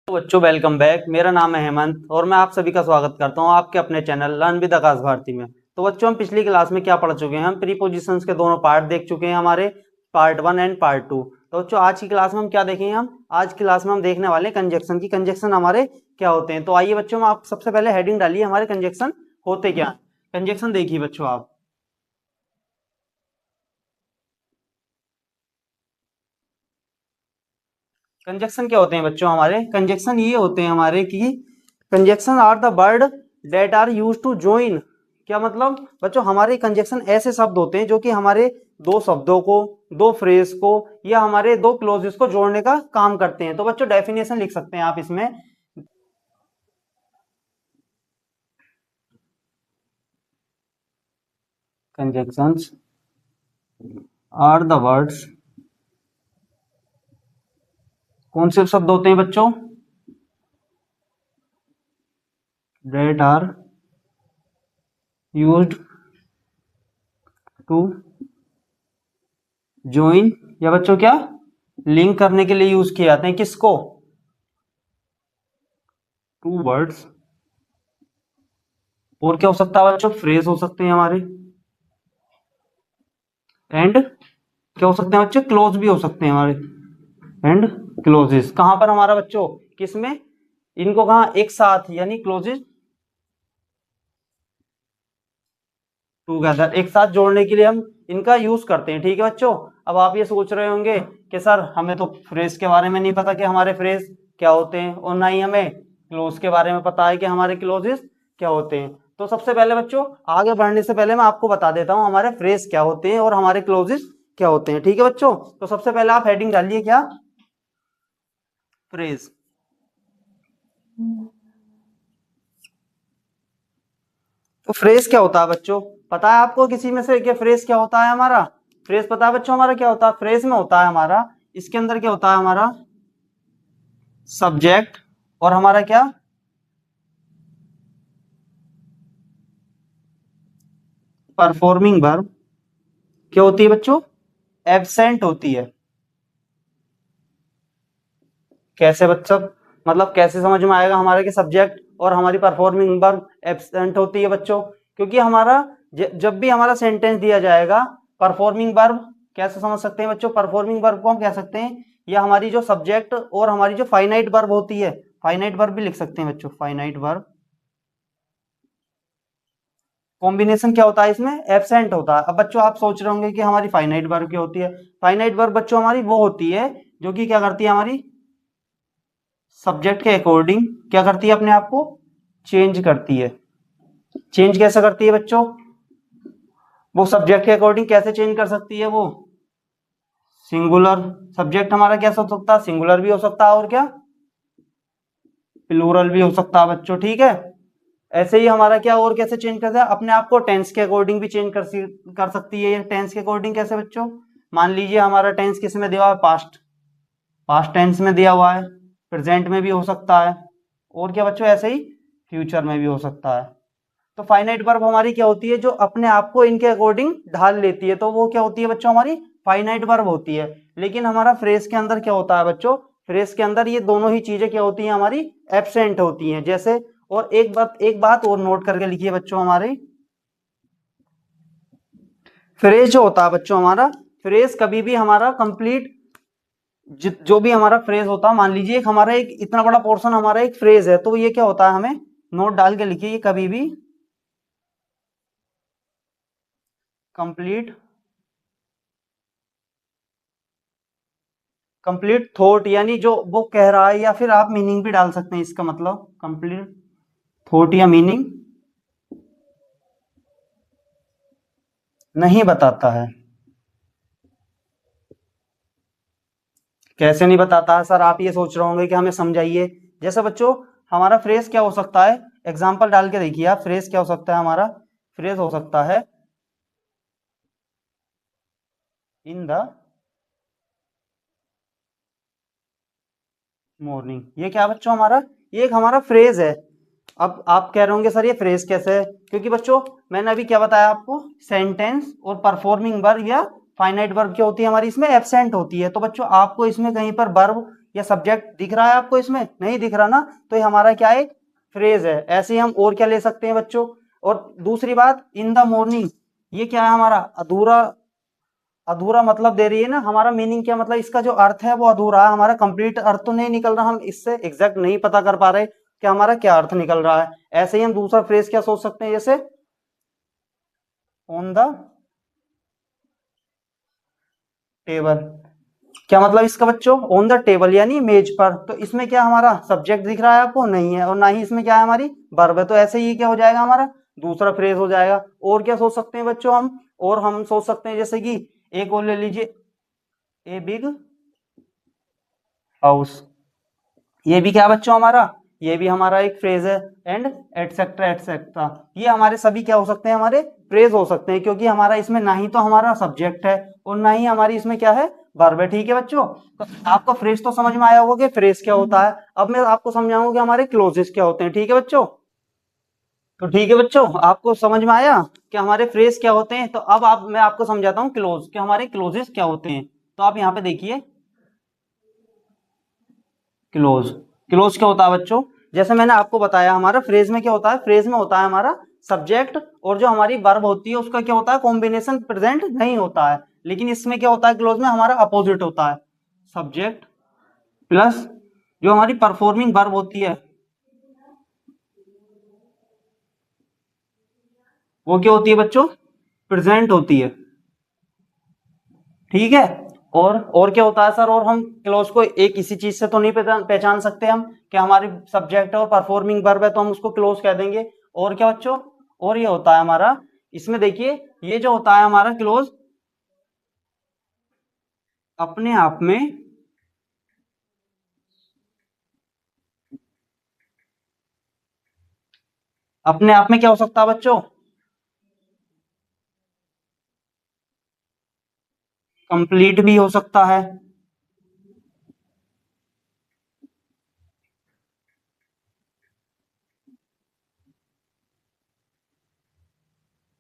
तो बच्चों welcome back. मेरा नाम है हेमंत और मैं आप सभी का स्वागत करता हूं आपके अपने चैनल लर्न विद आकाश भारती में। तो बच्चों हम पिछली क्लास में क्या पढ़ चुके हैं, हम प्रीपोजिशंस के दोनों पार्ट देख चुके हैं, हमारे पार्ट 1 एंड पार्ट 2। तो बच्चों आज की क्लास में हम क्या देखेंगे, हम आज की क्लास में हम देखने वाले हैं कंजक्शन की, कंजक्शन हमारे क्या होते हैं। तो आइए बच्चों, आप सबसे पहले हेडिंग डालिए हमारे कंजक्शन होते क्या। कंजक्शन देखिए बच्चों आप, कंजक्शन क्या होते हैं बच्चों हमारे। कंजक्शन ये होते हैं हमारे कि conjunction are the word that are use to join. क्या मतलब बच्चों, हमारे कंजक्शन ऐसे शब्द होते हैं जो कि हमारे दो शब्दों को, दो फ्रेज को या हमारे दो क्लोजेस को जोड़ने का काम करते हैं। तो बच्चों डेफिनेशन लिख सकते हैं आप इसमें। कंजक्शंस आर द वर्ड्स, कौन से शब्द होते हैं बच्चों, that are used to join, या बच्चों क्या लिंक करने के लिए यूज किए जाते हैं, किसको, टू वर्ड्स। और क्या हो सकता है बच्चों, फ्रेज हो सकते हैं हमारे, एंड क्या हो सकते हैं बच्चों, क्लोज भी हो सकते हैं हमारे, एंड क्लोजेस। कहां पर हमारा बच्चों, किसमें, इनको कहा एक साथ, यानी क्लोजेस टूगेदर, एक साथ जोड़ने के लिए हम इनका यूज करते हैं। ठीक है बच्चों। अब आप ये सोच रहे होंगे कि सर हमें तो फ्रेज के बारे में नहीं पता कि हमारे फ्रेज क्या होते हैं, और ना ही हमें क्लोज के बारे में पता है कि हमारे क्लोजेस क्या होते हैं। तो सबसे पहले बच्चों, आगे बढ़ने से पहले मैं आपको बता देता हूं हमारे फ्रेज क्या होते हैं और हमारे क्लोजेस क्या होते हैं। ठीक है बच्चों। तो सबसे पहले आप हेडिंग डालिए क्या, फ्रेज। तो फ्रेज क्या होता है बच्चों, पता है आपको किसी में से कि फ्रेज क्या होता है हमारा। फ्रेज पता है बच्चों हमारा क्या होता है, फ्रेज में होता है हमारा, इसके अंदर क्या होता है हमारा सब्जेक्ट, और हमारा क्या परफॉर्मिंग वर्ब। क्या होती है बच्चों, एब्सेंट होती है। कैसे बच्चों, मतलब कैसे समझ में आएगा हमारे के सब्जेक्ट और हमारी परफॉर्मिंग वर्ब एब्सेंट होती है बच्चों, क्योंकि हमारा जब भी हमारा सेंटेंस दिया जाएगा, परफॉर्मिंग वर्ब कैसे समझ सकते हैं बच्चों, परफॉर्मिंग वर्ब को हम कह सकते हैं या हमारी जो सब्जेक्ट और हमारी जो फाइनाइट वर्ब होती है, फाइनाइट वर्ब भी लिख सकते हैं बच्चों, फाइनाइट वर्ब कॉम्बिनेशन क्या होता है इसमें, एब्सेंट होता है। अब बच्चों आप सोच रहे होंगे कि हमारी फाइनाइट वर्ब क्या होती है। फाइनाइट वर्ब बच्चों हमारी वो होती है जो कि क्या करती है, हमारी सब्जेक्ट के अकॉर्डिंग क्या करती है, अपने आप को चेंज करती है। चेंज कैसे करती है बच्चों, वो सब्जेक्ट के अकॉर्डिंग कैसे चेंज कर सकती है, वो सिंगुलर, सब्जेक्ट हमारा कैसा हो सकता है, सिंगुलर भी हो सकता है और क्या प्लूरल भी हो सकता है बच्चों। ठीक है। ऐसे ही हमारा क्या और कैसे चेंज करता है, अपने आप को टेंस के अकॉर्डिंग भी चेंज कर सकती है। टेंस के अकॉर्डिंग कैसे बच्चों, मान लीजिए हमारा टेंस किस में दिया हुआ है, पास्ट, पास्ट टेंस में दिया हुआ है, प्रेजेंट में भी हो सकता है, और क्या बच्चों ऐसे ही फ्यूचर में भी हो सकता है। तो फाइनाइट वर्ब हमारी क्या होती है, जो अपने आप को इनके अकॉर्डिंग ढाल लेती है, तो वो क्या होती है बच्चों, हमारी फाइनाइट वर्ब होती है। लेकिन हमारा फ्रेज के अंदर क्या होता है बच्चों, फ्रेज के अंदर ये दोनों ही चीजें क्या होती हैं, हमारी एब्सेंट होती हैं। जैसे, और एक बात और नोट करके लिखिए बच्चों, हमारी फ्रेज जो होता है बच्चों, हमारा फ्रेज कभी भी हमारा कंप्लीट, जो भी हमारा फ्रेज होता है, मान लीजिए एक हमारा एक इतना बड़ा पोर्शन हमारा एक फ्रेज है, तो ये क्या होता है, हमें नोट डाल के लिखिए, ये कभी भी कंप्लीट कंप्लीट थॉट, यानी जो वो कह रहा है, या फिर आप मीनिंग भी डाल सकते हैं इसका, मतलब कंप्लीट थॉट या मीनिंग नहीं बताता है। कैसे नहीं बताता है सर, आप ये सोच रहे होंगे कि हमें समझाइए। जैसे बच्चों हमारा फ्रेज क्या हो सकता है, एग्जाम्पल डाल के देखिए आप, फ्रेज क्या हो सकता है हमारा, फ्रेज हो सकता है इन द मॉर्निंग। ये क्या बच्चों हमारा, ये एक हमारा फ्रेज है। अब आप कह रहे होंगे सर ये फ्रेज कैसे है, क्योंकि बच्चों मैंने अभी क्या बताया आपको, सेंटेंस और परफॉर्मिंग वर्ब या फाइनाइट वर्ब क्या होती है हमारी, इसमें एब्सेंट होती है। तो बच्चों आपको इसमें कहीं पर वर्ब या सब्जेक्ट दिख रहा है आपको? इसमें नहीं दिख रहा ना, तो ये हमारा क्या है? फ्रेज है। ऐसे ही हम और क्या ले सकते हैं बच्चों? और दूसरी बात, इन द मॉर्निंग, ये क्या है हमारा? अधूरा, अधूरा मतलब दे रही है ना, हमारा मीनिंग क्या, मतलब इसका जो अर्थ है वो अधूरा है, हमारा कंप्लीट अर्थ तो नहीं निकल रहा, हम इससे एग्जैक्ट नहीं पता कर पा रहे कि हमारा क्या अर्थ निकल रहा है। ऐसे ही हम दूसरा फ्रेज क्या सोच सकते हैं, जैसे ऑन द टेबल। क्या मतलब इसका बच्चों? ऑन द टेबल यानी मेज पर। तो इसमें क्या हमारा सब्जेक्ट दिख रहा है आपको? नहीं है। और ना ही इसमें क्या है? हमारी वर्ब है। तो ऐसे ही क्या हो जाएगा हमारा? दूसरा फ्रेज हो जाएगा। और क्या सोच सकते हैं बच्चों हम? और हम सोच सकते हैं जैसे कि एक और ले लीजिए, ए बिग हाउस। ये भी क्या बच्चों हमारा? ये भी हमारा एक फ्रेज है। एंड एटसेट्रा एटसेट्रा, ये हमारे सभी क्या हो सकते हैं? हमारे फ्रेज हो सकते हैं, क्योंकि हमारा इसमें ना ही तो हमारा सब्जेक्ट है और ना ही हमारी इसमें क्या है? वर्ब है। ठीक है बच्चों, तो आपको फ्रेज तो समझ में आया होगा कि फ्रेज क्या होता है। अब मैं आपको समझाऊंगा कि हमारे क्लोजेस क्या होते हैं। ठीक है बच्चों? तो ठीक है बच्चों, आपको समझ में आया कि हमारे फ्रेज क्या होते हैं। तो अब मैं आपको समझाता हूँ क्लोज, कि हमारे क्लोजेस क्या होते हैं। तो आप यहाँ पे देखिए, क्लोज, क्लोज क्या होता है बच्चों? जैसे मैंने आपको बताया, हमारा फ्रेज में क्या होता है? फ्रेज में होता है हमारा सब्जेक्ट, और जो हमारी वर्ब होती है उसका क्या होता है? कॉम्बिनेशन प्रेजेंट नहीं होता है। लेकिन इसमें क्या होता है? क्लोज में हमारा अपोजिट होता है, सब्जेक्ट प्लस जो हमारी परफॉर्मिंग वर्ब होती है वो क्या होती है बच्चों? प्रेजेंट होती है। ठीक है। और क्या होता है सर? और हम क्लोज को एक इसी चीज से तो नहीं पहचान सकते हम, कि हमारी सब्जेक्ट है और परफॉर्मिंग वर्ब है तो हम उसको क्लोज कह देंगे। और क्या बच्चों? और ये होता है हमारा, इसमें देखिए, ये जो होता है हमारा क्लोज, अपने आप में अपने आप में क्या हो सकता है बच्चों? कंप्लीट भी हो सकता है।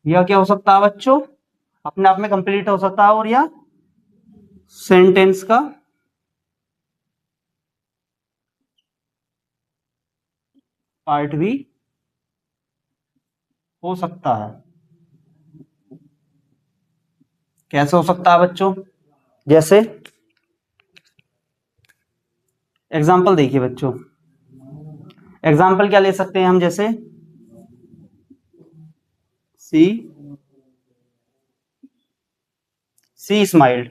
या क्या हो सकता है बच्चों? अपने आप में कंप्लीट हो सकता है, और या सेंटेंस का पार्ट भी हो सकता है। कैसे हो सकता है बच्चों? जैसे एग्जाम्पल देखिए बच्चों, एग्जाम्पल क्या ले सकते हैं हम? जैसे सी सी स्माइल्ड।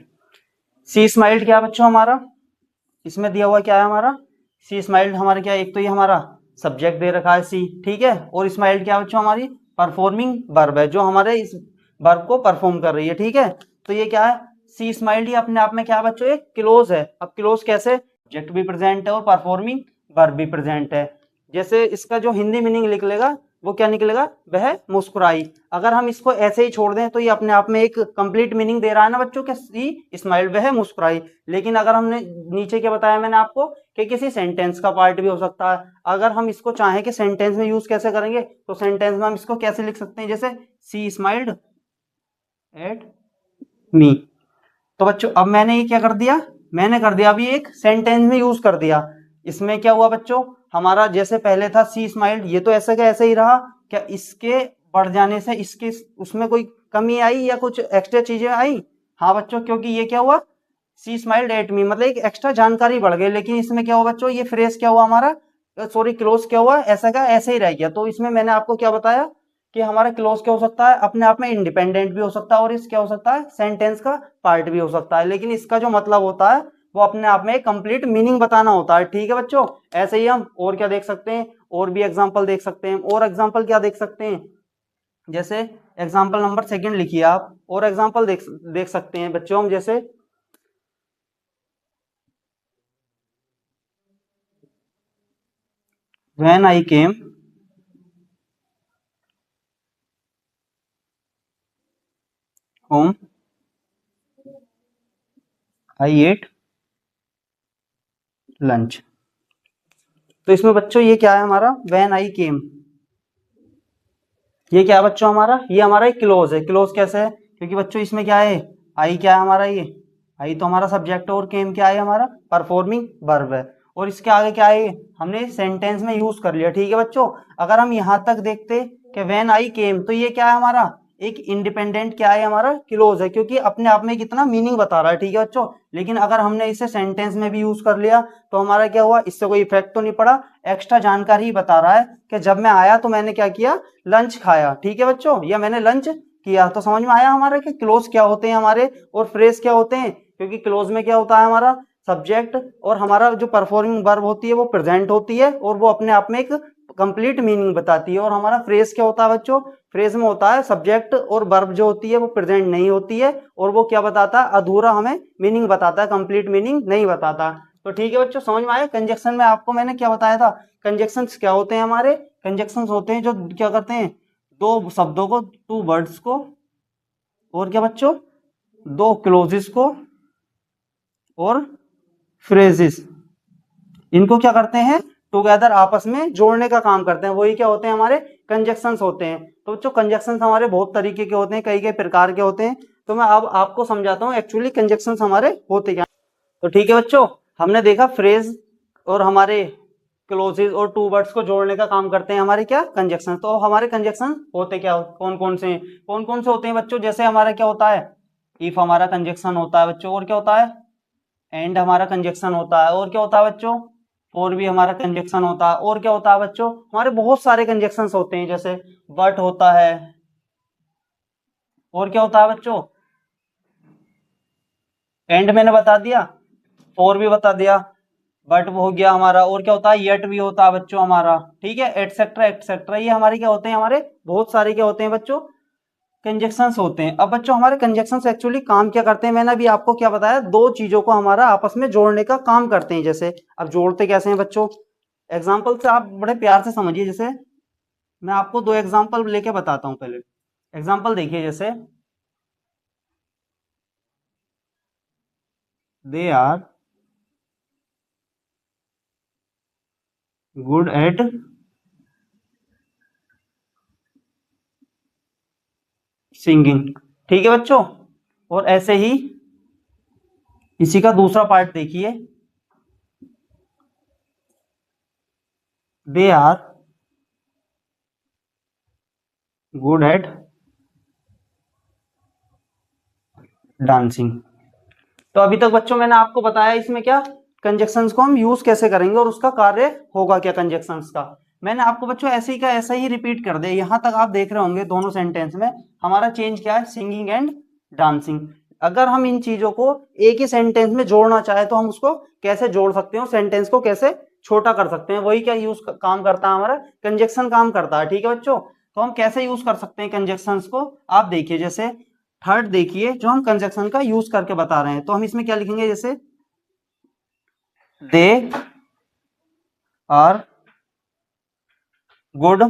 सी स्माइल्ड क्या है बच्चों हमारा? इसमें दिया हुआ क्या है हमारा? सी स्माइल्ड हमारा क्या है? एक तो ये हमारा सब्जेक्ट दे रखा है सी, ठीक है। और स्माइल्ड क्या है बच्चों? हमारी परफॉर्मिंग वर्ब है, जो हमारे इस वर्ब को परफॉर्म कर रही है। ठीक है, तो ये क्या है? सी स्माइल्ड, ये अपने आप में क्या है बच्चों? एक क्लोज है। अब क्लोज कैसे? सब्जेक्ट भी प्रेजेंट है और परफॉर्मिंग वर्ब भी प्रेजेंट है। जैसे इसका जो हिंदी मीनिंग निकलेगा वो क्या निकलेगा? वह मुस्कुराई। अगर हम इसको ऐसे ही छोड़ दें तो ये अपने आप में एक कंप्लीट मीनिंग दे रहा है ना बच्चों, कि सी स्माइल्ड, वह मुस्कुराई। लेकिन अगर हमने नीचे क्या बताया मैंने आपको, कि किसी सेंटेंस का पार्ट भी हो सकता है। अगर हम इसको चाहें कि सेंटेंस में यूज कैसे करेंगे, तो सेंटेंस में हम इसको कैसे लिख सकते हैं? जैसे सी स्माइल्ड एट मी। तो बच्चों अब मैंने ये क्या कर दिया? मैंने कर दिया अभी एक सेंटेंस में यूज कर दिया। इसमें क्या हुआ बच्चों? हमारा जैसे पहले था सी स्माइल्ड, ये तो ऐसे का ऐसे ही रहा। क्या इसके बढ़ जाने से इसके उसमें कोई कमी आई या कुछ एक्स्ट्रा चीजें आई? हाँ बच्चों, क्योंकि ये क्या हुआ? सी स्माइल्ड एट मी, मतलब एक एक्स्ट्रा जानकारी बढ़ गई। लेकिन इसमें क्या हुआ बच्चों? ये फ्रेज क्या हुआ हमारा? सॉरी, क्लोज क्या हुआ? ऐसा का ऐसे ही रह गया। तो इसमें मैंने आपको क्या बताया कि हमारा क्लोज क्या हो सकता है? अपने आप में इंडिपेंडेंट भी हो सकता है, और इस क्या हो सकता है? सेंटेंस का पार्ट भी हो सकता है। लेकिन इसका जो मतलब होता है वो अपने आप में एक कंप्लीट मीनिंग बताना होता है। ठीक है बच्चों, ऐसे ही हम और क्या देख सकते हैं? और भी एग्जाम्पल देख सकते हैं। और एग्जाम्पल क्या देख सकते हैं? जैसे एग्जाम्पल नंबर सेकंड लिखिए आप। और एग्जाम्पल देख सकते हैं बच्चों हम, जैसे when I came home I ate lunch. तो इसमें बच्चों ये क्या है हमारा? व्हेन आई केम, ये क्या है बच्चों हमारा? ये हमारा एक क्लोज है। क्लोज कैसे है? क्योंकि बच्चों इसमें क्या है? आई क्या है हमारा? ये आई तो हमारा सब्जेक्ट और केम क्या है, हमारा परफॉर्मिंग वर्ब है। और इसके आगे क्या है, हमने सेंटेंस में यूज कर लिया। ठीक है बच्चों, अगर हम यहाँ तक देखते कि व्हेन आई केम, तो ये क्या है हमारा, एक इंडिपेंडेंट क्या है हमारा, क्लोज है, क्योंकि अपने आप में कितना मीनिंग बता रहा है। ठीक है बच्चों, लेकिन अगर हमने इसे सेंटेंस में भी यूज कर लिया तो हमारा क्या हुआ, इससे कोई इफेक्ट तो नहीं पड़ा, एक्स्ट्रा जानकारी ही बता रहा है कि जब मैं आया तो मैंने क्या किया, लंच खाया। ठीक है बच्चों, या मैंने लंच किया। तो समझ में आया हमारा कि क्लोज क्या होते हैं हमारे और फ्रेज क्या होते हैं। क्योंकि क्लोज में क्या होता है हमारा, सब्जेक्ट, और हमारा जो परफॉर्मिंग वर्ब होती है वो प्रेजेंट होती है और वो अपने आप में एक कंप्लीट मीनिंग बताती है। और हमारा फ्रेज क्या होता है बच्चों, फ्रेज में होता है सब्जेक्ट और वर्ब जो होती है वो प्रेजेंट नहीं होती है, और वो क्या बताता है, अधूरा हमें मीनिंग बताता है, कंप्लीट मीनिंग नहीं बताता। तो ठीक है बच्चों, समझ में आया। कंजक्शन में आपको मैंने क्या बताया था, कंजक्शंस क्या होते हैं हमारे, कंजक्शंस होते हैं जो क्या करते हैं, दो शब्दों को, टू वर्ड्स को, और क्या बच्चों, दो क्लोजेस को और फ्रेजेस, इनको क्या करते हैं, टुगेदर आपस में जोड़ने का काम करते हैं, वही क्या होते हैं, हमारे कंजक्शंस होते हैं। तो बच्चों कंजक्शंस हमारे बहुत तरीके के होते हैं, कई कई प्रकार के होते हैं। तो मैं अब आपको समझाता हूँ एक्चुअली कंजक्शंस हमारे होते क्या। तो ठीक है बच्चों, हमने देखा फ्रेज और हमारे क्लोजेज और टू वर्ड्स को जोड़ने का काम करते हैं हमारे क्या, कंजक्शन। तो हमारे कंजक्शन होते क्या, कौन कौन से होते हैं बच्चों, जैसे हमारा क्या होता है, इफ हमारा कंजक्शन होता है बच्चों, और क्या होता है, एंड हमारा कंजक्शन होता है, और क्या होता है बच्चों, और भी हमारा कंजक्शन होता है, और क्या होता है बच्चों, हमारे बहुत सारे कंजक्शंस होते हैं, जैसे बट होता है, और क्या होता है बच्चों, एंड मैंने बता दिया, और भी बता दिया, बट वो हो गया हमारा, और क्या होता है, येट भी होता है बच्चों हमारा। ठीक है, एटसेट्रा एटसेट्रा, ये हमारे क्या होते हैं, हमारे बहुत सारे क्या होते हैं बच्चों, कंजक्शंस होते हैं। अब बच्चों हमारे कंजक्शंस एक्चुअली काम क्या करते हैं, मैंने अभी आपको क्या बताया, दो चीजों को हमारा आपस में जोड़ने का काम करते हैं। जैसे अब जोड़ते कैसे हैं बच्चों, एग्जाम्पल से आप बड़े प्यार से समझिए। जैसे मैं आपको दो एग्जाम्पल लेके बताता हूँ। पहले एग्जाम्पल देखिए, जैसे they are good at singing. ठीक है बच्चों, और ऐसे ही इसी का दूसरा पार्ट देखिए, they are good at dancing. तो अभी तक बच्चों मैंने आपको बताया इसमें क्या, कंजक्शंस को हम यूज कैसे करेंगे और उसका कार्य होगा क्या कंजक्शंस का। मैंने आपको बच्चों ऐसे ही का ऐसा ही रिपीट कर दिया। यहां तक आप देख रहे होंगे दोनों सेंटेंस में हमारा चेंज क्या है, सिंगिंग एंड डांसिंग। अगर हम इन चीजों को एक ही सेंटेंस में जोड़ना चाहे तो हम उसको कैसे जोड़ सकते हो, सेंटेंस को कैसे छोटा कर सकते हैं, वही क्या यूज काम करता है, हमारा कंजक्शन काम करता है। ठीक है बच्चों, तो हम कैसे यूज कर सकते हैं कंजक्शंस को, आप देखिए। जैसे थर्ड देखिए, जो हम कंजक्शन का यूज करके बता रहे हैं, तो हम इसमें क्या लिखेंगे, जैसे दे आर गुड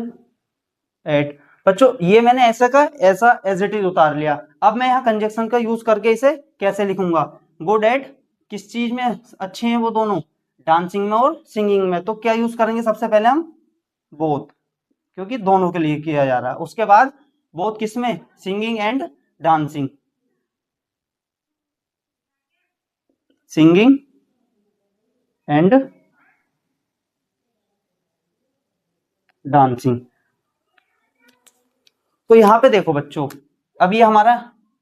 एट। बच्चों ये मैंने ऐसा का ऐसा एज इट इज उतार लिया। अब मैं यहाँ कंजक्शन का यूज करके इसे कैसे लिखूंगा, गुड एट किस चीज में अच्छे हैं वो दोनों, डांसिंग में और सिंगिंग में। तो क्या यूज करेंगे, सबसे पहले हम बोथ, क्योंकि दोनों के लिए किया जा रहा है। उसके बाद बोथ किस में, singing and dancing, singing and dancing. तो यहाँ पे देखो बच्चों, अब ये हमारा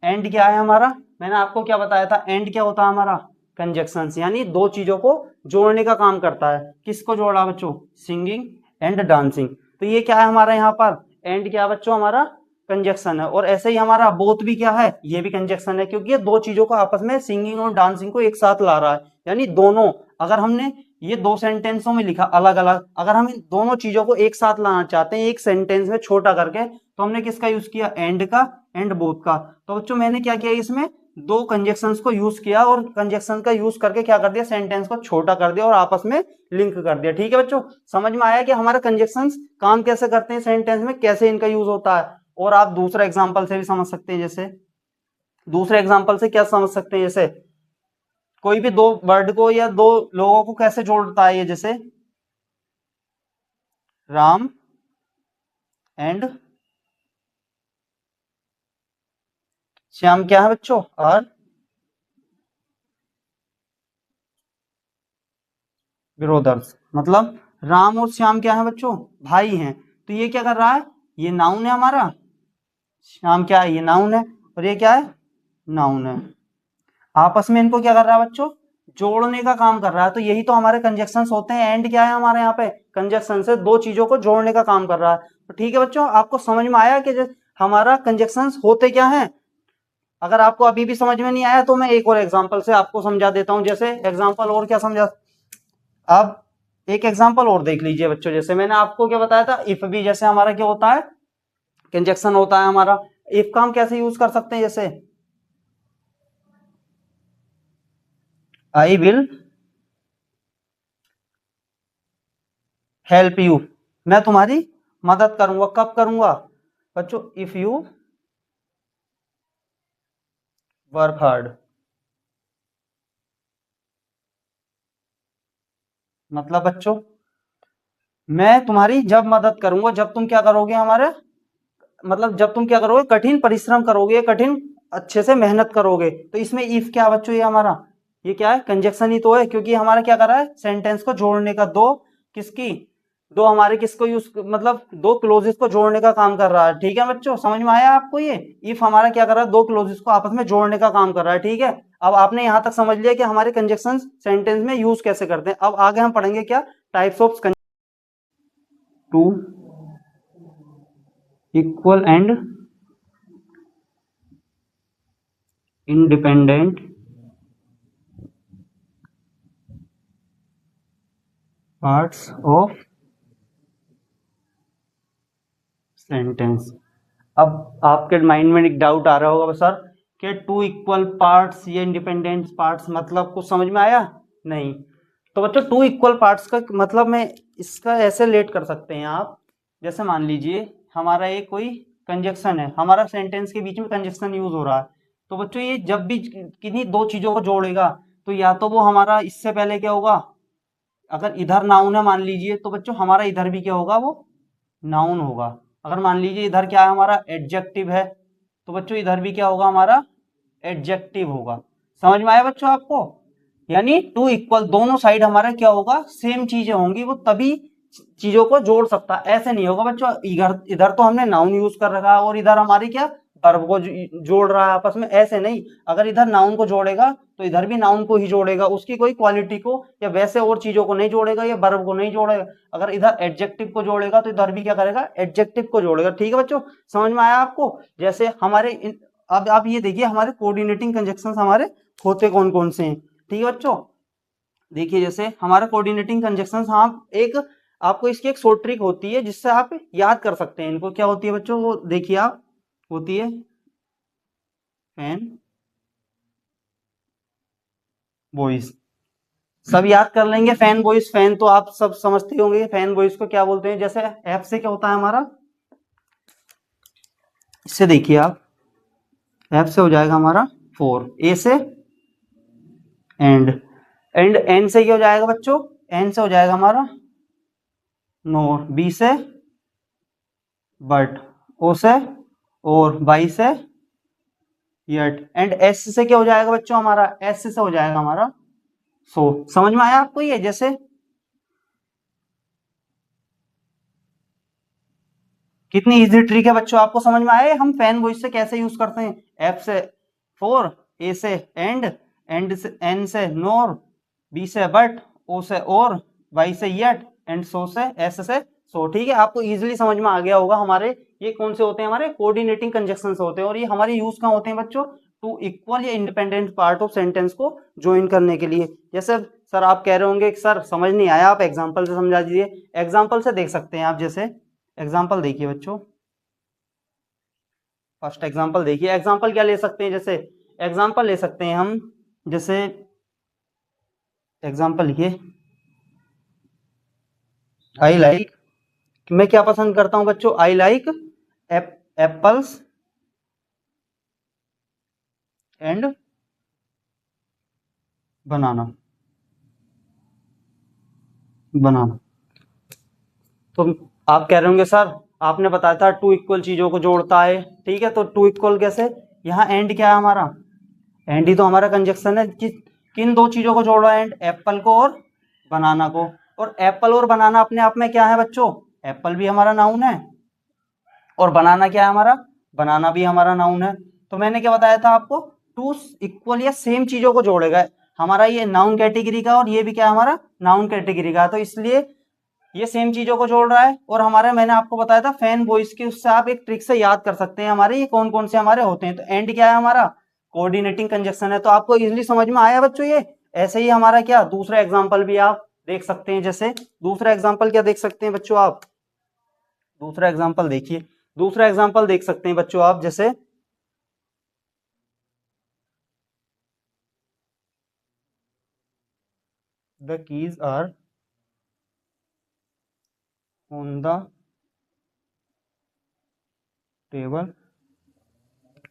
एंड क्या है, हमारा मैंने आपको क्या बताया था, एंड क्या होता है हमारा, कंजक्शंस, यानी दो चीजों को जोड़ने का काम करता है। किसको जोड़ा बच्चों, सिंगिंग एंड डांसिंग। तो ये क्या है हमारा, यहाँ पर एंड क्या है बच्चों, हमारा कंजक्शन है। और ऐसे ही हमारा बोथ भी क्या है, ये भी कंजक्शन है, क्योंकि ये दो चीजों को आपस में, सिंगिंग और डांसिंग को एक साथ ला रहा है। यानी दोनों, अगर हमने ये दो सेंटेंसों में लिखा अलग अलग, अगर हम इन दोनों चीजों को एक साथ लाना चाहते हैं एक सेंटेंस में छोटा करके, तो हमने किसका यूज किया, एंड का एंड बोथ का। तो बच्चों मैंने क्या किया, इसमें दो कंजक्शंस को यूज किया और कंजक्शन का यूज करके क्या कर दिया, सेंटेंस को छोटा कर दिया और आपस में लिंक कर दिया। ठीक है बच्चों, समझ में आया कि हमारा कंजक्शंस काम कैसे करते हैं सेंटेंस में, कैसे इनका यूज होता है। और आप दूसरा एग्जाम्पल से भी समझ सकते हैं। जैसे दूसरे एग्जाम्पल से क्या समझ सकते हैं, जैसे कोई भी दो वर्ड को या दो लोगों को कैसे जोड़ता है, ये जैसे राम एंड श्याम क्या है बच्चों, आर ब्रोदर्स, मतलब राम और श्याम क्या है बच्चों, भाई हैं। तो ये क्या कर रहा है, ये नाउन है हमारा, श्याम क्या है, ये नाउन है, और ये क्या है, नाउन है। आपस में इनको क्या कर रहा है बच्चों, जोड़ने का काम कर रहा है। तो यही तो हमारे कंजक्शंस होते हैं। एंड क्या है हमारे यहाँ पे, कंजक्शन से दो चीजों को जोड़ने का काम कर रहा है। तो ठीक है बच्चों, आपको समझ में आया कि हमारा कंजक्शंस होते क्या हैं। अगर आपको अभी भी समझ में नहीं आया तो मैं एक और एग्जांपल से आपको समझा देता हूं। जैसे एग्जांपल और क्या समझा, अब एक एग्जांपल और देख लीजिए बच्चों। जैसे मैंने आपको क्या बताया था, इफ भी जैसे हमारा क्या होता है, कंजक्शन होता है हमारा। इफ का हम कैसे यूज कर सकते हैं, जैसे आई विल हेल्प यू, मैं तुम्हारी मदद करूंगा। कब करूंगा बच्चों, इफ यू वर्क हार्ड। मतलब बच्चों, मैं तुम्हारी जब मदद करूंगा जब तुम क्या करोगे हमारे, मतलब जब तुम क्या करोगे, कठिन परिश्रम करोगे, कठिन अच्छे से मेहनत करोगे। तो इसमें इफ क्या बच्चों, ये हमारा ये क्या है, कंजक्शन ही तो है, क्योंकि हमारा क्या कर रहा है, सेंटेंस को जोड़ने का, दो किसकी, दो हमारे किसको यूज, मतलब दो क्लोजेस को जोड़ने का काम कर रहा है। ठीक है बच्चों, समझ में आया आपको। ये इफ हमारा क्या कर रहा है, दो क्लोजेस को आपस में जोड़ने का काम कर रहा है। ठीक है, अब आपने यहां तक समझ लिया कि हमारे कंजक्शन सेंटेंस में यूज कैसे करते हैं। अब आगे हम पढ़ेंगे क्या, types of two equal and independent parts of sentence. अब आपके माइंड में एक डाउट आ रहा होगा सर कि टू इक्वल पार्ट्स या इंडिपेंडेंट पार्ट्स, मतलब कुछ समझ में आया नहीं। तो बच्चों टू इक्वल पार्ट्स का मतलब मैं इसका ऐसे लेट कर सकते हैं आप। जैसे मान लीजिए हमारा एक कोई कंजक्शन है, हमारा सेंटेंस के बीच में कंजक्शन यूज हो रहा है। तो बच्चों ये जब भी किन्हीं दो चीजों को जोड़ेगा, तो या तो वो हमारा इससे पहले क्या होगा, अगर इधर नाउन है मान लीजिए, तो बच्चों हमारा इधर भी क्या होगा, वो नाउन होगा। अगर मान लीजिए इधर क्या है हमारा, एडजेक्टिव है, तो बच्चों इधर भी क्या होगा हमारा, एडजेक्टिव होगा। समझ में आया बच्चों आपको। यानी टू इक्वल दोनों साइड हमारा क्या होगा, सेम चीजें होंगी, वो तभी चीजों को जोड़ सकता है। ऐसे नहीं होगा बच्चों, इधर इधर तो हमने नाउन यूज कर रखा है और इधर हमारी क्या, वर्ब को जोड़ रहा है आपस में, ऐसे नहीं। अगर इधर नाउन को जोड़ेगा तो इधर भी नाउन को ही जोड़ेगा, उसकी कोई क्वालिटी को या वैसे और चीजों को नहीं जोड़ेगा, या वर्ब को नहीं जोड़ेगा। अगर इधर एडजेक्टिव को जोड़ेगा तो इधर भी क्या करेगा, एडजेक्टिव को जोड़ेगा। ठीक है बच्चों, समझ में आया आपको। जैसे हमारे अब आप ये देखिए हमारे कोऑर्डिनेटिंग कंजक्शंस हमारे होते कौन कौन से हैं। ठीक है बच्चों, देखिए जैसे हमारा कोऑर्डिनेटिंग कंजक्शंस, हाँ एक आपको इसकी एक शॉर्ट ट्रिक होती है जिससे आप याद कर सकते हैं इनको। क्या होती है बच्चों, वो देखिए आप, होती है फैन बॉयज। सब याद कर लेंगे फैन बॉयज। फैन तो आप सब समझते होंगे, फैन बॉयज को क्या बोलते हैं। जैसे एफ से क्या होता है हमारा, इससे देखिए आप, एफ से हो जाएगा हमारा फोर, ए से एंड, एंड एन से क्या हो जाएगा बच्चों, एन से हो जाएगा हमारा नोर, बी से बट, ओ से और, वाई से यट, एंड एस से क्या हो जाएगा बच्चों हमारा, एस से हो जाएगा हमारा सो। समझ में आया आपको ये। जैसे कितनी इजी ट्रिक है बच्चों, आपको समझ में आया हम फैन वॉइस से कैसे यूज करते हैं। एफ से फोर, ए से एंड से एन से नोर, बी से बट, ओ से और, वाई से यट, एंड सो से एस से सो। ठीक है, आपको इजीली समझ में आ गया होगा हमारे ये कौन से होते हैं, हमारे कोऑर्डिनेटिंग कंजक्शंस होते हैं। और ये हमारे यूज कहाँ होते हैं बच्चों, टू इक्वल या इंडिपेंडेंट पार्ट ऑफ सेंटेंस को ज्वाइन करने के लिए। जैसे सर आप कह रहे होंगे कि सर समझ नहीं आया, आप एग्जाम्पल से समझा दीजिए। एग्जाम्पल से देख सकते हैं आप। जैसे एग्जाम्पल देखिए बच्चों, फर्स्ट एग्जाम्पल देखिए। एग्जाम्पल क्या ले सकते हैं, जैसे एग्जाम्पल ले सकते हैं हम, जैसे एग्जाम्पल लिखिए, आई लाइक, मैं क्या पसंद करता हूं बच्चों, आई लाइक एप्पल्स एंड बनाना, बनाना। तो आप कह रहे होंगे सर आपने बताया था टू इक्वल चीजों को जोड़ता है। ठीक है, तो टू इक्वल कैसे, यहाँ एंड क्या है हमारा, एंड ही तो हमारा कंजक्शन है। किन दो चीजों को जोड़ रहा है एंड, एप्पल को और बनाना को। और एप्पल और बनाना अपने आप में क्या है बच्चों, एप्पल भी हमारा नाउन है और बनाना क्या है हमारा, बनाना भी हमारा नाउन है। तो मैंने क्या बताया था आपको, टू इक्वल या सेम चीजों को जोड़ेगा। हमारा ये नाउन कैटेगरी का और ये भी क्या है हमारा नाउन कैटेगरी का, तो इसलिए ये सेम चीजों को जोड़ रहा है। और हमारे मैंने आपको बताया था फैन वॉइस की, उससे आप एक ट्रिक से याद कर सकते हैं हमारे ये कौन कौन से हमारे होते हैं। तो एंड क्या है हमारा, कोऑर्डिनेटिंग कंजक्शन है। तो आपको इजीली समझ में आया बच्चों ये। ऐसे ही हमारा क्या दूसरा एग्जांपल भी आप देख सकते हैं। जैसे दूसरा एग्जांपल क्या देख सकते हैं बच्चों आप, दूसरा एग्जांपल देखिए, दूसरा एग्जांपल देख सकते हैं बच्चों आप। जैसे the keys are on the table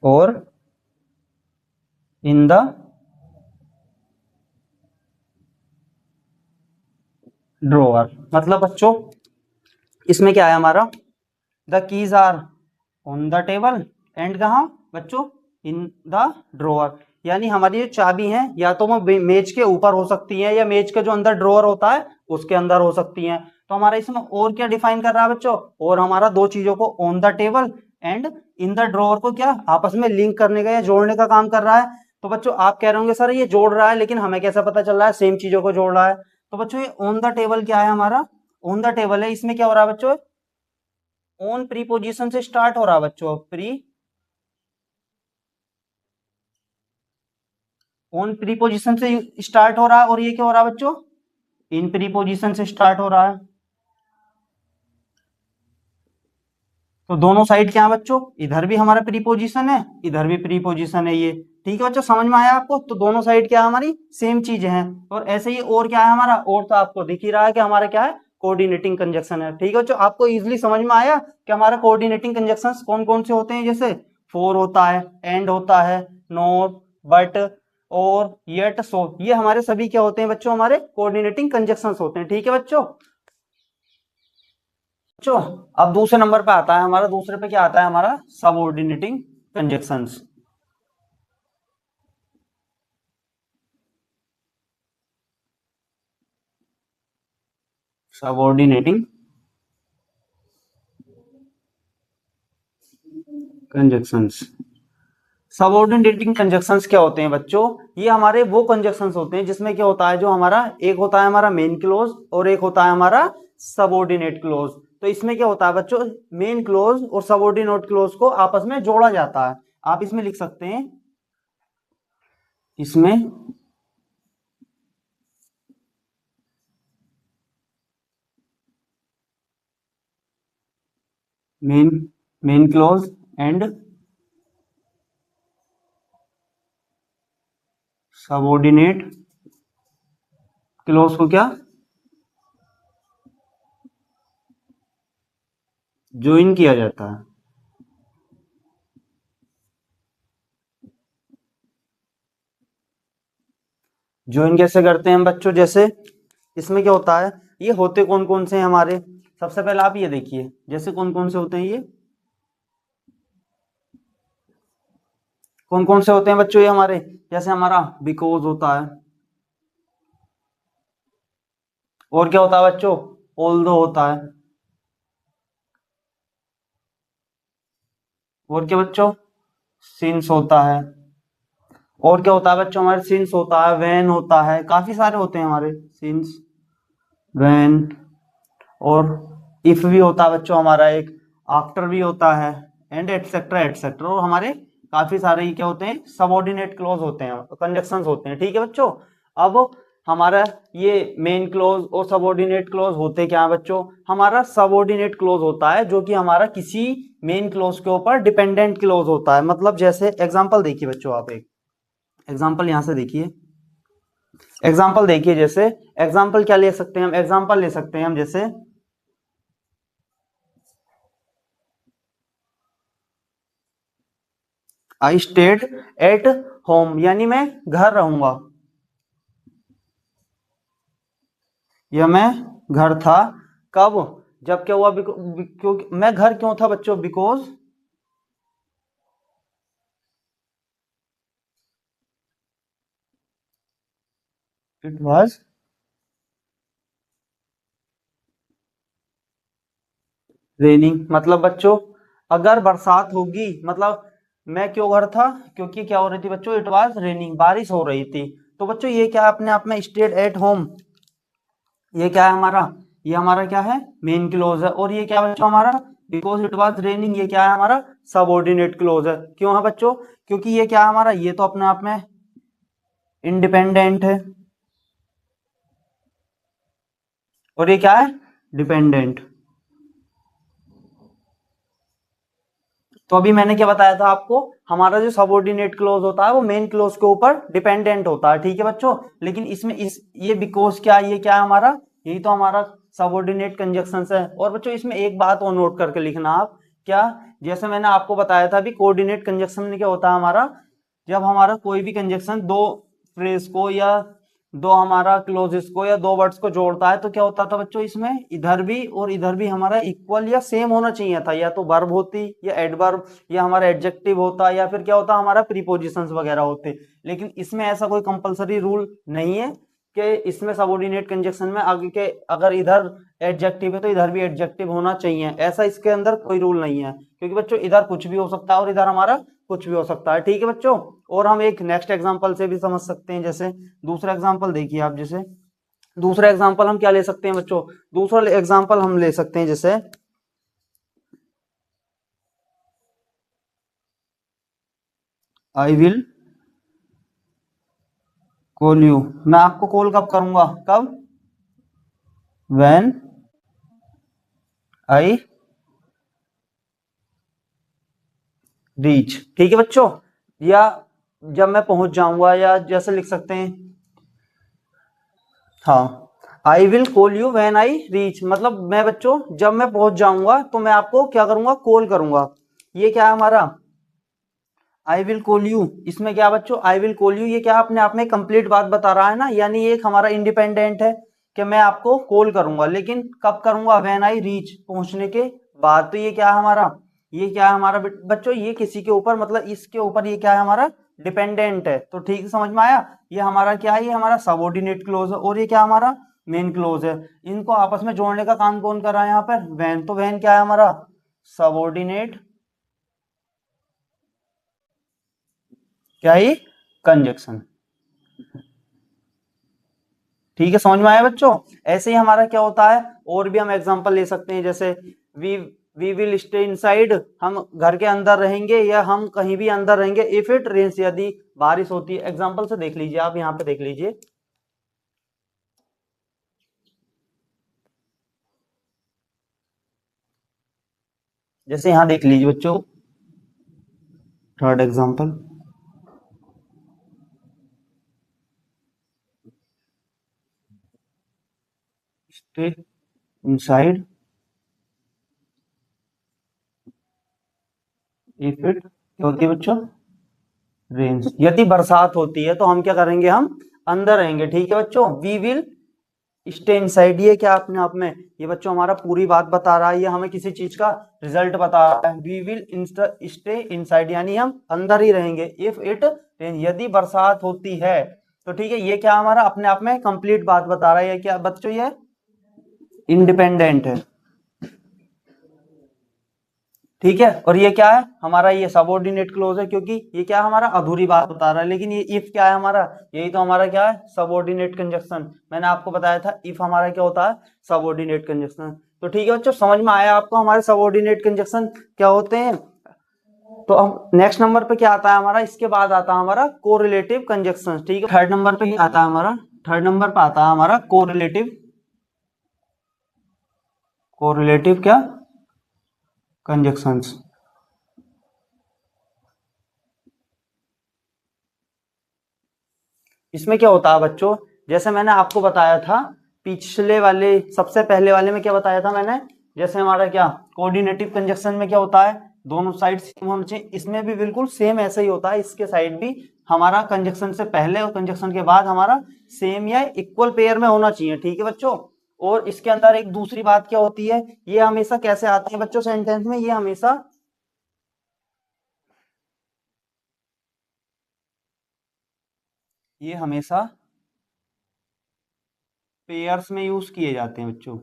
और इन द ड्रॉअर। मतलब बच्चों इसमें क्या है हमारा, the keys are on the table and कहाँ बच्चों, इन द ड्रॉअर। यानी हमारी जो चाबी हैं या तो वो मेज के ऊपर हो सकती हैं या मेज के जो अंदर ड्रॉअर होता है उसके अंदर हो सकती हैं। तो हमारा इसमें और क्या डिफाइन कर रहा है बच्चों, और हमारा दो चीजों को on the table and in the drawer को क्या आपस में लिंक करने का या जोड़ने का काम कर रहा है। तो बच्चों आप कह रहे होंगे सर ये जोड़ रहा है, लेकिन हमें कैसे पता चल रहा है सेम चीजों को जोड़ रहा है। तो बच्चों ये ऑन द टेबल क्या है हमारा, ऑन द टेबल है। इसमें क्या हो रहा है बच्चों, ऑन प्रीपोजिशन से स्टार्ट हो रहा है बच्चों, ऑन प्रीपोजिशन से स्टार्ट हो रहा है। और ये क्या हो रहा है बच्चों, इन प्रीपोजिशन से स्टार्ट हो रहा है। तो दोनों साइड क्या है बच्चों, इधर भी हमारा प्रीपोजिशन है इधर भी प्रीपोजिशन है ये। ठीक है बच्चों, समझ में आया आपको। तो दोनों साइड क्या है हमारी सेम चीजें हैं। और ऐसे ही और क्या है हमारा, और तो आपको दिख ही रहा है कि हमारा क्या है कोऑर्डिनेटिंग कंजक्शन है। ठीक है बच्चों, आपको इजीली समझ में आया कि हमारा कोऑर्डिनेटिंग कंजक्शंस कौन कौन से होते हैं। जैसे फॉर होता है, एंड होता है, नॉट, बट, और, येट, सो, ये हमारे सभी क्या होते हैं बच्चों, हमारे कोऑर्डिनेटिंग कंजक्शंस होते हैं। ठीक है बच्चों। बच्चों अब दूसरे नंबर पे आता है हमारा, दूसरे पे क्या आता है हमारा subordinating conjunctions. Subordinating conjunctions, subordinating conjunctions क्या होते हैं बच्चों, ये हमारे वो कंजक्शंस होते हैं जिसमें क्या होता है, जो हमारा एक होता है हमारा मेन क्लोज और एक होता है हमारा सबऑर्डिनेट क्लोज। तो इसमें क्या होता है बच्चों, मेन क्लोज और सबऑर्डिनेट क्लोज को आपस में जोड़ा जाता है। आप इसमें लिख सकते हैं, इसमें main main close and subordinate close को क्या ज्वाइन किया जाता है। ज्वाइन कैसे करते हैं हम बच्चों, जैसे इसमें क्या होता है, ये होते कौन कौन से हैं हमारे। सबसे पहले आप ये देखिए, जैसे कौन कौन से होते हैं ये, कौन कौन से होते हैं बच्चों ये हमारे। जैसे हमारा बिकॉज होता है, और क्या होता है बच्चों, ऑल्दो होता है, और क्या बच्चों, सिंस होता है, और क्या होता है बच्चों हमारे, सिंस होता है, व्हेन होता है, काफी सारे होते हैं हमारे, सिंस, व्हेन, और इफ भी होता है बच्चों हमारा एक, आफ्टर भी होता है, एंड एटसेट्रा एटसेट्रा। और हमारे काफी सारे क्या होते हैं, सबऑर्डिनेट क्लॉज होते हैं, कंजक्शंस होते हैं। ठीक है बच्चों। अब हमारा ये मेन क्लॉज और सबऑर्डिनेट क्लॉज होते क्या है बच्चों, हमारा सबऑर्डिनेट क्लॉज होता है जो कि हमारा किसी मेन क्लॉज के ऊपर डिपेंडेंट क्लॉज होता है। मतलब जैसे एग्जांपल देखिए बच्चों, आप एक एग्जांपल यहां से देखिए, एग्जांपल देखिए, जैसे एग्जांपल क्या ले सकते हैं हम, एग्जांपल ले सकते हैं हम, जैसे आई स्टेड एट होम, यानी मैं घर रहूंगा, या मैं घर था। कब, जब क्या हुआ, क्योंकि मैं घर क्यों था बच्चों, बिकॉज इट वॉज रेनिंग मतलब बच्चों अगर बरसात होगी, मतलब मैं क्यों घर था, क्योंकि क्या हो रही थी बच्चों, इट वाज रेनिंग, बारिश हो रही थी। तो बच्चों ये क्या अपने आप में स्टेड एट होम, ये क्या है हमारा, ये हमारा क्या है, मेन क्लोज है। और ये क्या बच्चों हमारा, बिकॉज इट वाज रेनिंग, ये क्या है हमारा, सबऑर्डिनेट क्लोज है। क्यों है बच्चों, क्योंकि ये क्या है हमारा, ये तो अपने आप में इंडिपेंडेंट है, और ये क्या है, डिपेंडेंट। तो अभी मैंने क्या बताया था आपको, हमारा जो सबऑर्डिनेट क्लोज होता है वो मेन क्लोज के ऊपर डिपेंडेंट होता है, ठीक है बच्चों। लेकिन इसमें इस ये बिकॉज क्या, ये क्या है हमारा, यही तो हमारा सबऑर्डिनेट कंजक्शन है। और बच्चों इसमें एक बात और नोट करके लिखना आप, क्या, जैसे मैंने आपको बताया था अभी कोऑर्डिनेट कंजक्शन में क्या होता है हमारा, जब हमारा कोई भी कंजक्शन दो फ्रेज को या दो हमारा क्लोजेस को या दो वर्ड्स को जोड़ता है, तो क्या होता था बच्चों, इसमें इधर भी और इधर भी हमारा इक्वल या सेम होना चाहिए था, या तो वर्ब होती या एडवर्ब या हमारा एडजेक्टिव होता, या फिर क्या होता हमारा प्रीपोजिशंस वगैरह होते। लेकिन इसमें ऐसा कोई कंपलसरी रूल नहीं है कि इसमें सबऑर्डिनेट कंजक्शन में आगे के अगर इधर एडजेक्टिव है तो इधर भी एडजेक्टिव होना चाहिए, ऐसा इसके अंदर कोई रूल नहीं है। क्योंकि बच्चों इधर कुछ भी हो सकता है और इधर हमारा कुछ भी हो सकता है, ठीक है बच्चों। और हम एक नेक्स्ट एग्जांपल से भी समझ सकते हैं, जैसे दूसरा एग्जांपल देखिए आप, जैसे दूसरा एग्जांपल हम क्या ले सकते हैं बच्चों, दूसरा एग्जांपल हम ले सकते हैं जैसे आई विल कॉल यू, मैं आपको कॉल कब करूंगा, कब, व्हेन आई रीच, ठीक है बच्चों। या जब मैं पहुंच जाऊंगा, या जैसे लिख सकते हैं, हाँ, I will call you when I reach, मतलब मैं बच्चों जब मैं पहुंच जाऊंगा तो मैं आपको क्या करूंगा, कॉल करूंगा। ये क्या है हमारा, आई विल कॉल यू, इसमें क्या बच्चों, आई विल कॉल यू, ये क्या अपने आप में कंप्लीट बात बता रहा है ना, यानी ये एक हमारा इंडिपेंडेंट है कि मैं आपको कॉल करूंगा, लेकिन कब करूंगा, व्हेन आई रीच, पहुंचने के बाद। तो ये क्या है हमारा, ये क्या है हमारा बच्चों, ये किसी के ऊपर, मतलब इसके ऊपर ये क्या है हमारा, डिपेंडेंट है। तो ठीक से समझ में आया, ये हमारा क्या है, ये हमारा सबऑर्डिनेट क्लोज है, और ये क्या हमारा मेन क्लोज है। इनको आपस में जोड़ने का काम कौन कर रहा है यहाँ पर, व्हेन। तो व्हेन क्या है हमारा, सबऑर्डिनेट, क्या ही, कंजक्शन, ठीक है, समझ में आया बच्चों। ऐसे ही हमारा क्या होता है, और भी हम एग्जांपल ले सकते हैं, जैसे we we will stay inside, हम घर के अंदर रहेंगे या हम कहीं भी अंदर रहेंगे, इफ इट रेन्स, यदि बारिश होती है। एग्जांपल से देख लीजिए आप, यहाँ पे देख लीजिए, जैसे यहाँ देख लीजिए बच्चों, third example, stay inside if it, क्या होती है बच्चों, रेन्स, यदि बरसात होती है तो हम क्या करेंगे, हम अंदर रहेंगे, ठीक है बच्चों। वी विल स्टे इनसाइड, ये क्या अपने आप में, ये बच्चों हमारा पूरी बात बता रहा है, ये हमें किसी चीज का रिजल्ट बता रहा है। वी विल स्टे इनसाइड, यानी हम अंदर ही रहेंगे, इफ इट, यदि बरसात होती है। तो ठीक है, ये क्या हमारा अपने आप में कंप्लीट बात बता रहा है, ये क्या बच्चों, ये इंडिपेंडेंट है, ठीक है। और ये क्या है हमारा, ये सबऑर्डिनेट क्लोज है, क्योंकि ये क्या हमारा अधूरी बात बता रहा है। लेकिन ये इफ क्या है हमारा, यही तो हमारा क्या है, सबऑर्डिनेट कंजक्शन। मैंने आपको बताया था इफ हमारा क्या होता है, सबऑर्डिनेट कंजक्शन। तो ठीक है बच्चों, समझ में आया आपको हमारे सबऑर्डिनेट कंजक्शन क्या होते हैं। तो अब नेक्स्ट नंबर पे क्या आता है हमारा, इसके बाद आता है हमारा कोरिलेटिव कंजक्शन, ठीक है। थर्ड नंबर पे क्या आता है हमारा, थर्ड नंबर पे आता है हमारा कोरिलेटिव, कोरिलेटिव क्या, कंजक्शंस। इसमें क्या होता है बच्चों, जैसे मैंने आपको बताया था पिछले वाले, सबसे पहले वाले में क्या बताया था मैंने, जैसे हमारा क्या कोऑर्डिनेटिव कंजक्शन में क्या होता है, दोनों साइड सेम होना चाहिए, इसमें भी बिल्कुल सेम ऐसा ही होता है। इसके साइड भी हमारा कंजक्शन से पहले और कंजक्शन के बाद हमारा सेम या इक्वल पेयर में होना चाहिए, ठीक है बच्चों। और इसके अंदर एक दूसरी बात क्या होती है, ये हमेशा कैसे आते हैं बच्चों सेंटेंस में, ये हमेशा, ये हमेशा पेयर्स में यूज किए जाते हैं बच्चों,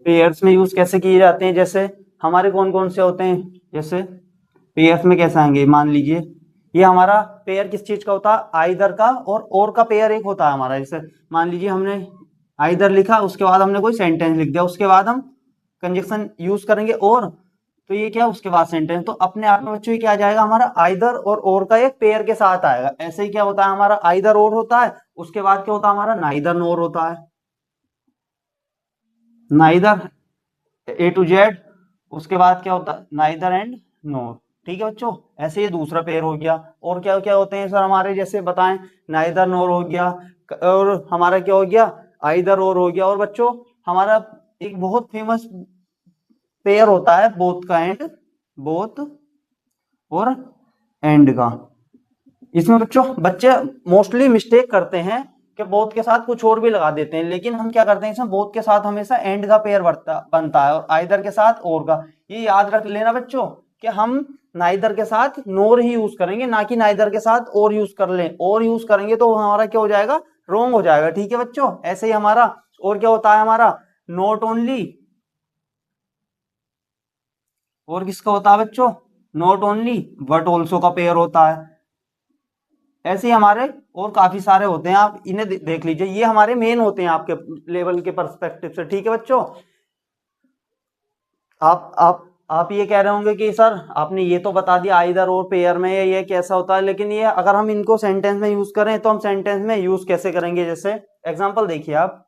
पेयर्स में यूज कैसे किए जाते हैं, जैसे हमारे कौन कौन से होते हैं, जैसे पेयर्स में कैसे आएंगे, मान लीजिए ये हमारा पेयर किस चीज का होता है, आइदर का, और का पेयर एक होता है हमारा। जैसे मान लीजिए हमने आइदर लिखा, उसके बाद हमने कोई सेंटेंस लिख दिया, उसके बाद हम कंजक्शन यूज करेंगे और, तो ये क्या, उसके बाद सेंटेंस, तो अपने आप में बच्चों ये क्या आ जाएगा, हमारा आइदर और का एक पेयर के साथ आएगा। ऐसे ही क्या होता है, हमारा आइदर और होता है, उसके बाद क्या होता है, हमारा नाइदर नोर होता है, नाइदर ए टू जेड, उसके बाद क्या होता है, नाइदर एंड नोर। ठीक है बच्चों, ऐसे ये दूसरा पेयर हो गया। और क्या क्या होते हैं सर हमारे, जैसे बताएं, नाइदर नोर हो गया, और हमारा क्या हो गया, आइदर और हो गया। और बच्चों हमारा एक बहुत फेमस पेयर होता है बोथ का एंड, बोथ और एंड का। इसमें बच्चों बच्चे मोस्टली मिस्टेक करते हैं कि बोथ के साथ कुछ और भी लगा देते हैं, लेकिन हम क्या करते हैं, इसमें बोथ के साथ हमेशा एंड का पेयर बनता है, और आइदर के साथ और का। ये याद रख लेना बच्चों कि हम नाइदर के साथ नोर ही यूज करेंगे, ना कि नाइदर के साथ और यूज कर लें। और यूज करेंगे तो हमारा क्या हो जाएगा, रॉन्ग हो जाएगा। ठीक है बच्चों, ऐसे ही हमारा और क्या होता है, हमारा नॉट ओनली, और किसका होता है बच्चों, नॉट ओनली बट ऑल्सो का पेयर होता है। ऐसे ही हमारे और काफी सारे होते हैं, आप इन्हें देख लीजिए, ये हमारे मेन होते हैं आपके लेवल के पर्सपेक्टिव से। ठीक है बच्चों, आप ये कह रहे होंगे कि सर आपने ये तो बता दिया आइदर और पेयर में ये कैसा होता है, लेकिन ये अगर हम इनको सेंटेंस में यूज करें तो हम सेंटेंस में यूज कैसे करेंगे। जैसे एग्जांपल देखिए आप,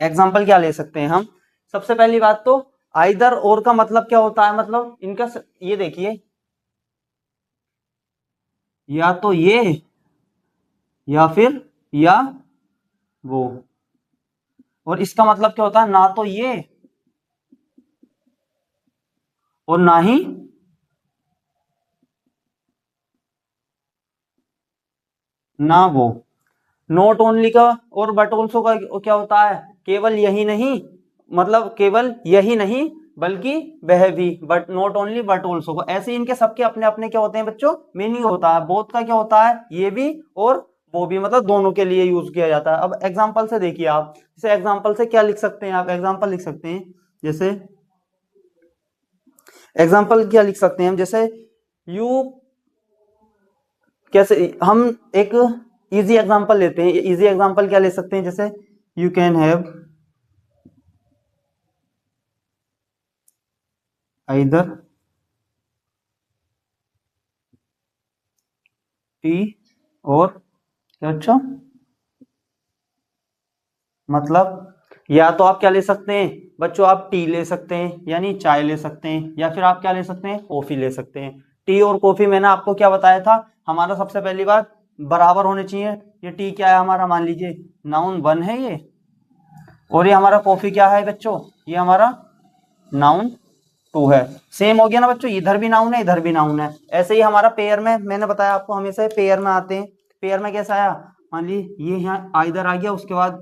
एग्जांपल क्या ले सकते हैं हम, सबसे पहली बात तो आइदर और का मतलब क्या होता है, मतलब इनका ये देखिए, या तो ये या फिर या वो, और इसका मतलब क्या होता है, ना तो ये और ना ही ना वो। नॉट ओनली का और बट ऑल्सो का क्या होता है, केवल यही नहीं, मतलब केवल यही नहीं बल्कि वह भी, but not only but also को। ऐसे इनके सबके अपने अपने क्या होते हैं बच्चों, मीनिंग होता है। बोथ का क्या होता है, ये भी और वो भी, मतलब दोनों के लिए यूज किया जाता है। अब एग्जाम्पल से देखिए आप, जैसे एग्जाम्पल से क्या लिख सकते हैं आप, एग्जाम्पल लिख सकते हैं, जैसे एग्जाम्पल क्या लिख सकते हैं हम, जैसे यू, कैसे हम एक इजी एग्जांपल लेते हैं। इजी एग्जांपल क्या ले सकते हैं, जैसे you can have either T और क्या, अच्छा मतलब, या तो आप क्या ले सकते हैं बच्चों, आप टी ले सकते हैं यानी चाय ले सकते हैं, या फिर आप क्या ले सकते हैं, कॉफी ले सकते हैं। टी और कॉफी मैंने आपको क्या बताया था, हमारा सबसे पहली बात बराबर होने चाहिए। ये टी क्या है हमारा, मान लीजिए नाउन वन है ये, और ये हमारा कॉफी क्या है बच्चों, ये हमारा नाउन टू है। सेम हो गया ना बच्चों, इधर भी नाउन है इधर भी नाउन है। ऐसे ही हमारा पेयर में, मैंने बताया आपको हमेशा पेयर में आते हैं। पेयर में कैसा आया, मान लीजिए ये यहाँ आइदर आ गया, उसके बाद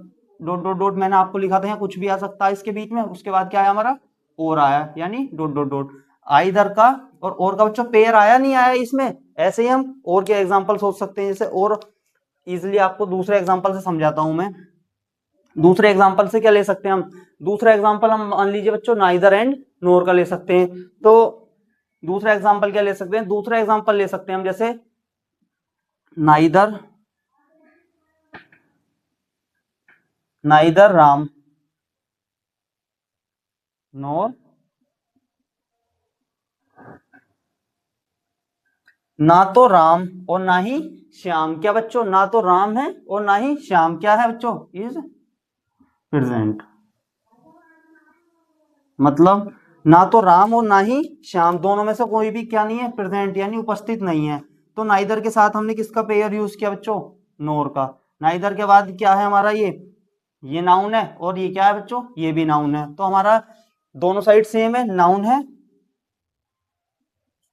डॉट डॉट डॉट मैंने आपको लिखा था, यहाँ कुछ भी आ सकता है इसके बीच में, उसके बाद क्या आया हमारा, और आया, यानी डॉट डॉट डॉट। आइदर का और का बच्चों पेयर आया नहीं आया इसमें। ऐसे ही हम और के एग्जाम्पल सोच सकते हैं, जैसे और इजिली आपको दूसरे एग्जाम्पल से समझाता हूं मैं। दूसरे एग्जाम्पल से क्या ले सकते हैं हम, दूसरा एग्जाम्पल हम मान लीजिए बच्चों नाइदर एंड नोर का ले सकते हैं। तो दूसरा एग्जाम्पल क्या ले सकते हैं, दूसरा एग्जाम्पल ले सकते हैं हम, जैसे नाइदर नाइदर राम नोर, ना तो राम और ना ही श्याम, क्या बच्चों, ना तो राम है और ना ही श्याम क्या है बच्चों, इज प्रेजेंट। मतलब ना तो राम और ना ही श्याम, दोनों में से कोई भी क्या नहीं है, प्रेजेंट यानी उपस्थित नहीं है। तो नाइदर के साथ हमने किसका पेयर यूज किया बच्चों, नोर का। नाइदर के बाद क्या है हमारा, ये नाउन है, और ये क्या है बच्चों, ये भी नाउन है। तो हमारा दोनों साइड सेम है, नाउन है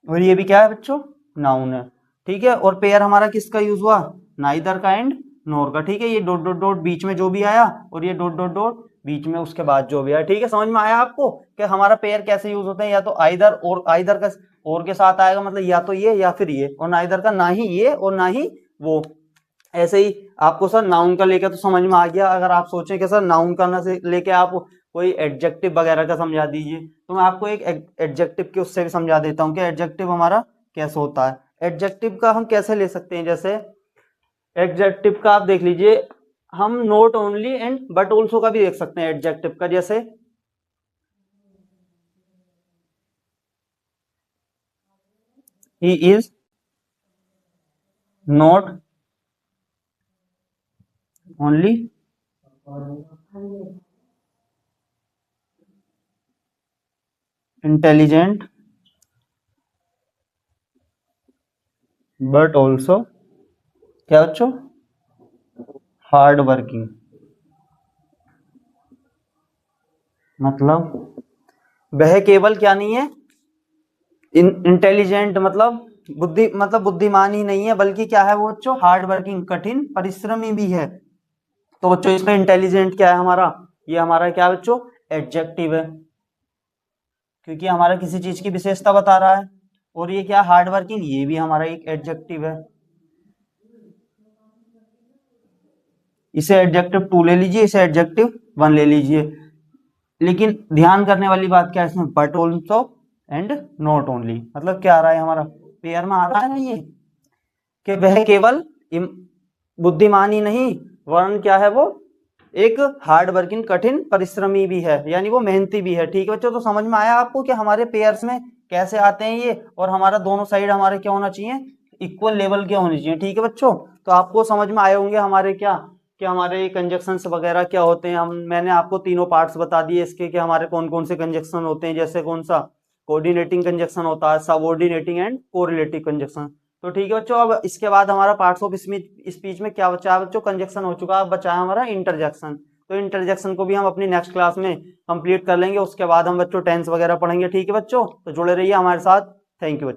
और ये भी क्या है बच्चों, नाउन है। ठीक है, और पेयर हमारा किसका यूज हुआ, नाइदर का एंड नोर का। ठीक है, ये डॉट डॉट डॉट बीच में जो भी आया, और ये डॉट डॉट डॉट बीच में उसके बाद जो भी आया। ठीक है, समझ में आया आपको कि हमारा पेयर कैसे यूज होते हैं, या तो आइदर और, आइदर का और के साथ आएगा, मतलब या तो ये या फिर ये, और नाइदर का ना ही ये और ना ही वो। ऐसे ही आपको सर नाउन का लेकर तो समझ में आ गया। अगर आप सोचें कि सर नाउन का ना से लेके आप कोई एडजेक्टिव वगैरह का समझा दीजिए, तो मैं आपको एक एडजेक्टिव के उससे भी समझा देता हूँ कि एडजेक्टिव हमारा कैसे होता है। एडजेक्टिव का हम कैसे ले सकते हैं, जैसे एडजेक्टिव का आप देख लीजिए, हम not only and but also का भी देख सकते हैं एडजेक्टिव का। जैसे he is not only intelligent but also क्या बच्चों, हार्ड वर्किंग। मतलब वह केवल क्या नहीं है, इंटेलिजेंट मतलब बुद्धिमान ही नहीं है, बल्कि क्या है वो बच्चों, हार्ड वर्किंग, कठिन परिश्रमी भी है। तो बच्चों इसमें इंटेलिजेंट क्या है हमारा, ये हमारा क्या है बच्चों, एडजेक्टिव है, क्योंकि हमारा किसी चीज की विशेषता बता रहा है। और ये क्या, हार्ड वर्किंग, ये भी हमारा एक एडजेक्टिव है। इसे एडजेक्टिव 2 ले लीजिए, इसे एडजेक्टिव 1 ले लीजिए। लेकिन ध्यान करने वाली बात क्या है इसमें, but also and not only, मतलब क्या आ रहा है हमारा, पेयर में आ रहा है ना ये, कि वह केवल बुद्धिमान ही नहीं, वरन क्या है वो, एक हार्ड वर्किंग, कठिन परिश्रमी भी है, यानी वो मेहनती भी है। ठीक है बच्चों, तो समझ में आया आपको कि हमारे पेयर्स में कैसे आते हैं ये, और हमारा दोनों साइड हमारे क्या होना चाहिए, इक्वल लेवल के होने चाहिए। ठीक है बच्चों, तो आपको समझ में आए होंगे हमारे क्या कि हमारे कंजक्शंस वगैरह क्या होते हैं। हम मैंने आपको तीनों पार्ट्स बता दिए इसके कि हमारे कौन कौन से कंजक्शन होते हैं, जैसे कौन सा कोऑर्डिनेटिंग कंजक्शन होता है, सबऑर्डिनेटिंग एंड कोरिलेटिव कंजक्शन। तो ठीक है बच्चों, अब इसके बाद हमारा पार्ट्स ऑफ स्पीच में क्या बचा है बच्चों, कंजक्शन हो चुका है, अब बचा है हमारा इंटरजेक्शन। तो इंटरजेक्शन को भी हम अपनी नेक्स्ट क्लास में कंप्लीट कर लेंगे, उसके बाद हम बच्चों टेंस वगैरह पढ़ेंगे। ठीक है बच्चों, तो जुड़े रहिए हमारे साथ। थैंक यू बच्चों।